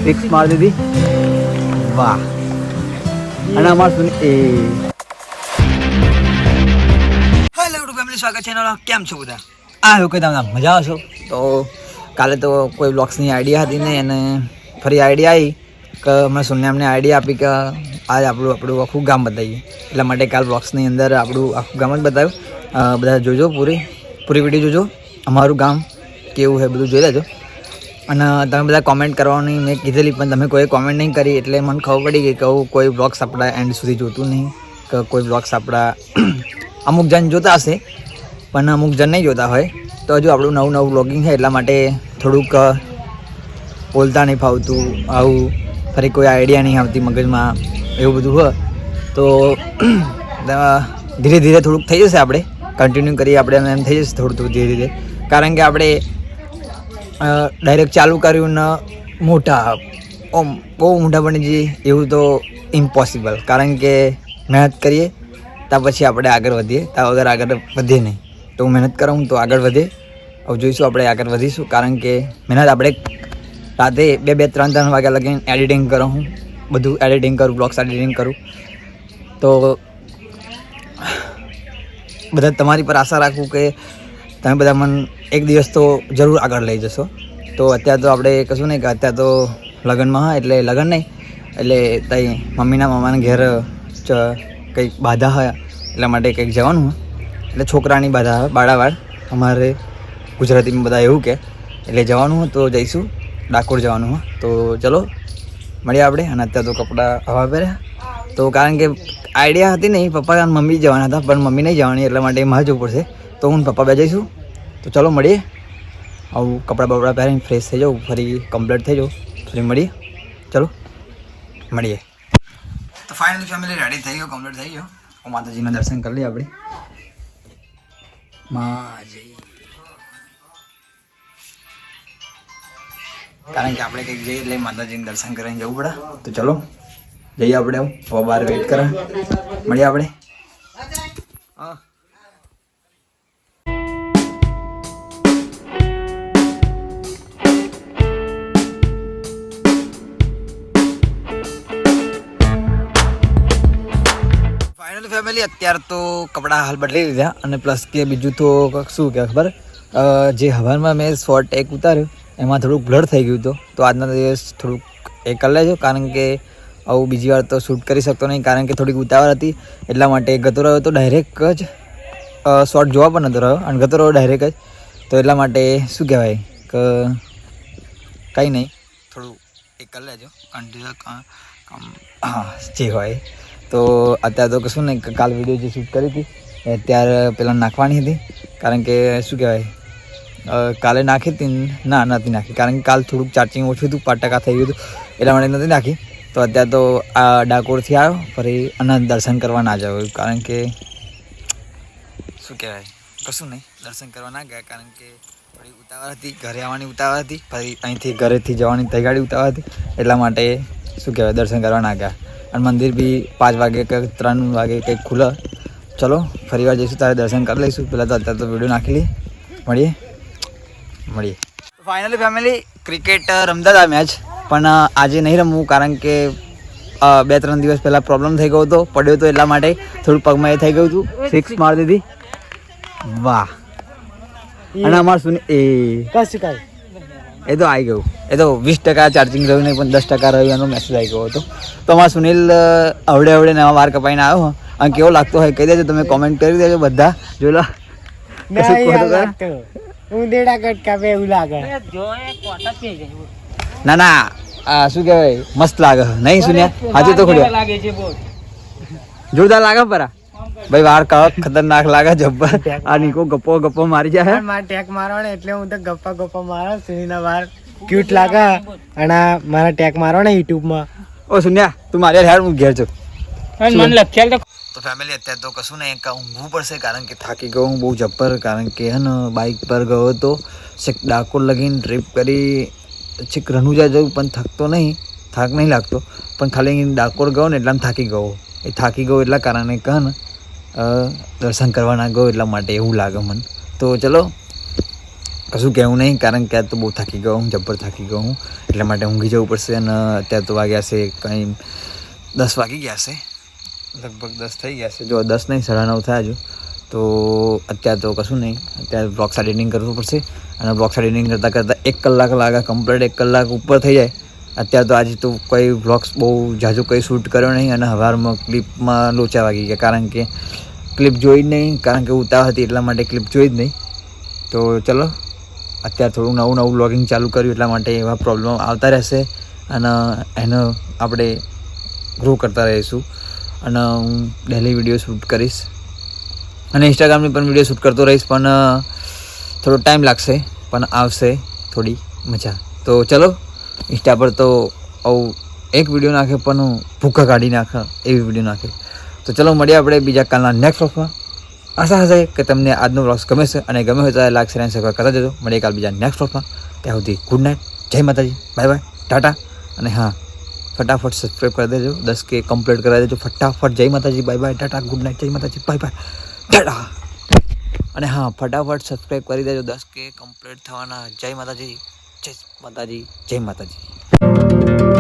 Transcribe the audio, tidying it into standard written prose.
Fix માર દીધી. વાહ. અને અમાર સુન એ હેલો યુટ્યુબ ફેમિલી, સ્વાગત છે ચેનલ. કેમ છો બધા? આ લોકો તમે મજા આવશો. તો કાલે તો કોઈ બ્લોગ્સની આઈડિયા હતી નહીં અને ફરી આઈડિયા આવી કે અમે સુન્યામને આઈડિયા આપી કે આજ આપણું આખું ગામ બતાવીએ. એટલા માટે કાલ બ્લોગ્સની અંદર આપણું આખું ગામ જ બતાવ્યું. બધા જોજો, પૂરી વિડીયો જોજો. અમારું ગામ કેવું છે બધું જોઈ લેજો. અને તમે બધા કોમેન્ટ કરવાની મેં કીધેલી, પણ તમે કોઈ કોમેન્ટ નહીં કરી એટલે મને ખબર પડી ગઈ કે કોઈ બ્લોગ્સ આપણા એન્ડ સુધી જોતું નહીં, કે કોઈ બ્લોગ્સ આપણા અમુક જણ જોતા હશે પણ અમુક જણ નહીં જોતા હોય. તો હજુ આપણું નવું બ્લોગિંગ છે એટલા માટે થોડુંક બોલતા નહીં ફાવતું, આવું ફરી કોઈ આઈડિયા નહીં આવતી મગજમાં, એવું બધું હોય. તો ધીરે ધીરે થોડુંક થઈ જશે, આપણે કન્ટિન્યુ કરીએ આપણે એમ થઈ જશે થોડું ધીરે ધીરે. કારણ કે આપણે ડાયરેક્ટ ચાલુ કર્યું ને મોટા બહુ મોટા બની જઈએ એવું તો ઇમ્પોસિબલ. કારણ કે મહેનત કરીએ ત્યાં પછી આપણે આગળ વધીએ, ત્યાં વગર આગળ વધીએ નહીં. તો હું મહેનત કરું તો આગળ વધે. હવે જોઈશું આપણે આગળ વધીશું. કારણ કે મહેનત આપણે રાતે 2-3 વાગ્યા લગીને એડિટિંગ કરું, હું બધું એડિટિંગ કરું, બ્લોગ્સ એડિટિંગ કરું. તો બધા તમારી પર આશા રાખું કે તમે બધા મને એક દિવસ તો જરૂર આગળ લઈ જશો. તો અત્યારે તો આપણે કશું નહીં, કે અત્યારે તો લગ્નમાં હા, એટલે લગ્ન નહીં, એટલે ત્યાં મમ્મીના મામાના ઘેર કંઈક બાધા હોય એટલા માટે કંઈક જવાનું હોય. એટલે છોકરાની બાધા હોય, બાળાવાળ અમારે ગુજરાતીમાં બધા એવું કે, એટલે જવાનું હોય તો જઈશું. ડાકોર જવાનું હોય તો ચલો મળીએ આપણે. અને અત્યારે તો કપડાં હવા પહેર્યા. તો કારણ કે આઈડિયા હતી નહીં, પપ્પા અને મમ્મી જવાના હતા, પણ મમ્મી નહીં જવાની એટલા માટે મારે જવું પડશે. તો હું પપ્પા બે જઈશું. તો ચલો મળીએ. આવું કપડાં બપડા પહેરીને ફ્રેશ થઈ જાઉં, ફરી કમ્પ્લીટ થઈ જાઉં, ફરી મળીએ. ચલો મળીએ. તો ફાઇનલી ફેમિલી રેડી થઈ ગયો, કમ્પ્લીટ થઈ ગયો. હું માતાજીના દર્શન કરી લઈએ આપણે. માજી, કારણ કે આપણે કંઈક જઈએ એટલે માતાજીને દર્શન કરીને જવું પડે. તો ચલો જઈએ આપણે. હવે બહાર વેઇટ કરે, મળીએ આપણે. હા, ફાઇનલી ફેમિલી અત્યારે તો કપડાં હાલ બદલી લીધા. અને પ્લસ કે બીજું તો શું કે ખબર, જે હવારમાં મેં શોર્ટ એક ઉતાર્યું એમાં થોડુંક બ્લર થઈ ગયું હતું. તો આજના દિવસ થોડુંક એ કરી લેજો, કારણ કે આવું બીજી વાર તો શૂટ કરી શકતો નહીં. કારણ કે થોડીક ઉતાવળ હતી એટલા માટે ગતો રહ્યો તો ડાયરેક્ટ જ શોર્ટ જોવા પણ નતો રહ્યો, અને ગતો રહ્યો ડાયરેક્ટ જ. તો એટલા માટે શું કહેવાય કે કંઈ નહીં, થોડું એ કરી લેજો કન્ટિન્યુ કામ, હા જે હોય. તો અત્યારે તો કશું નહીં, કાલ વિડીયો જે શૂટ કરી હતી અત્યારે પહેલાં નાખવાની હતી. કારણ કે શું કહેવાય, કાલે નાખી હતી, ના નથી નાખી, કારણ કે કાલ થોડુંક ચાર્જિંગ ઓછું હતું, 5% થઈ ગયું હતું એટલા માટે નથી નાખી. તો અત્યારે તો આ ડાકોરથી આવ્યો, ફરી અનંત દર્શન કરવા ના જાવ, કારણ કે શું કહેવાય કશું નહીં, દર્શન કરવા ના ગયા. કારણ કે થોડી ઉતાવળ હતી, ઘરે આવવાની ઉતાવળ હતી, ફરી અહીંથી ઘરેથી જવાની તૈયારી ઉતાવળ હતી. એટલા માટે શું કહેવાય દર્શન કરવા ના ગયા. અને મંદિર બી 5 વાગે કે 3 વાગે કંઈક ખુલે. ચલો ફરી વાર જઈશું, તારે દર્શન કરી લઈશું. પહેલાં તો અત્યારે તો વિડીયો નાખી લઈએ, મળીએ. ફાઇનલી ફેમિલી ક્રિકેટ રમતા હતા મેચ, પણ આજે નહીં રમવું. કારણ કે 2-3 દિવસ પહેલાં પ્રોબ્લેમ થઈ ગયો હતો, પડ્યો હતો, એટલા માટે થોડું પગમાં એ થઈ ગયું હતું. 6 મારી દીધી. વાહ. અને અમારે શું એ કશું કાંઈ એ તો આવી ગયું, એ તો 20% ચાર્જિંગ રહ્યું નહીં, પણ 10% રહ્યું, એનો મેસેજ આવી ગયો હતો. તો અમારા સુનિલ અવડે નવા વાર કપાઈને આવ્યો. અને કેવો લાગતો હોય કહી દેજો, તમે કોમેન્ટ કરી દેજો બધા. જો લો ના શું કહેવાય, મસ્ત લાગે નહીં સુન્યા? હાજુ તો ખોડ્યો જોરદાર લાગે પરા ભાઈ. વાર ખતરનાક લાગે જબ્બર. આ નીકો ગપ્પો મારી જાય, મારા ટેક મારવાનો એટલે હું તો ગપ્પા મારો. સુનીના વાર ક્યુટ લાગે, અને મારા ટેક મારવાનો યુટ્યુબ માં. ઓ સુન્યા તું મારે હેર હું ઘેર છું. મને લખ્યા તો ફેમિલી અત્યારે તો કશું નહીં, ઊંઘવું પડશે. કારણ કે થાકી ગયો હું બહુ જબ્બર. કારણ કે હે ને બાઇક પર ગયો હતો, છેક ડાકોર લગીને ટ્રીપ કરી, છેક રણુજા જવું, પણ થકતો નહીં, થાક નહીં લાગતો. પણ ખાલી ડાકોર ગયો ને એટલા થાકી ગયો. એ થાકી ગયો એટલા કારણે કહે ને દર્શન કરવા ના ગયો એટલા માટે એવું લાગે મને. તો ચલો કશું કહેવું નહીં, કારણ કે આ તો બહુ થાકી ગયો હું, જબ્બર થાકી ગયો હું, એટલા માટે ઊંઘી જવું પડશે. અને અત્યારે તો વાગ્યા છે કંઈ 10 વાગી ગયા છે, લગભગ 10 થઈ ગયા છે. જો 10 નહીં 9:30 થયા જો. તો અત્યારે તો કશું નહીં, અત્યારે બ્લોગ્સ એડિટિંગ કરવું પડશે. અને બ્લોગ્સ એડિટિંગ કરતાં 1 કલાક લાગે, કમ્પ્લીટ 1 કલાક ઉપર થઈ જાય. અત્યારે તો આજે તો કોઈ બ્લોગ્સ બહુ જાજુ કંઈ શૂટ કર્યો નહીં. અને સવારમાં ક્લિપમાં લોચા વાગી ગયા, કારણ કે ક્લિપ જોઈ જ નહીં, કારણ કે ઉતાવળ હતી એટલા માટે ક્લિપ જોઈ જ નહીં. તો ચલો અત્યારે થોડું નવું બ્લોગિંગ ચાલુ કર્યું, એટલા માટે એવા પ્રોબ્લેમ આવતા રહેશે. અને એનો આપણે ગ્રો કરતા રહીશું. અને હું ડેલી વિડીયો શૂટ કરીશ અને ઇન્સ્ટાગ્રામની પણ વિડીયો શૂટ કરતો રહીશ, પણ થોડો ટાઈમ લાગશે, પણ આવશે થોડી મજા. તો ચલો ઇન્સ્ટા પર તો આવું એક વિડીયો નાખે પણ ભૂખા કાઢી નાખે એવી વિડીયો નાખે. તો ચલો મળીએ આપણે બીજા કાલના નેક્સ્ટ વ્લોગમાં. આશા હશે કે તમને આજનો વ્લોગ ગમે છે, અને ગમે હોય તો લાઈક શેર અને સબસ્ક્રાઈબ કરતા જજો. મળીએ કાલ બીજા નેક્સ્ટ વ્લોગમાં. ત્યાં સુધી ગુડ નાઇટ, જય માતાજી, બાય બાય, ટાટા. અને હા, ફટાફટ સબસ્ક્રાઈબ કરી દેજો, 10K કમ્પ્લીટ કરાવી દેજો ફટાફટ. જય માતાજી, bye bye, Tata, good night, જય માતાજી, બાય બાય, ટાટા. અને હા, ફટાફટ સબસ્ક્રાઈબ કરી દેજો, 10K કમ્પ્લીટ થવાના. જય માતાજી, જય માતાજી, જય માતાજી.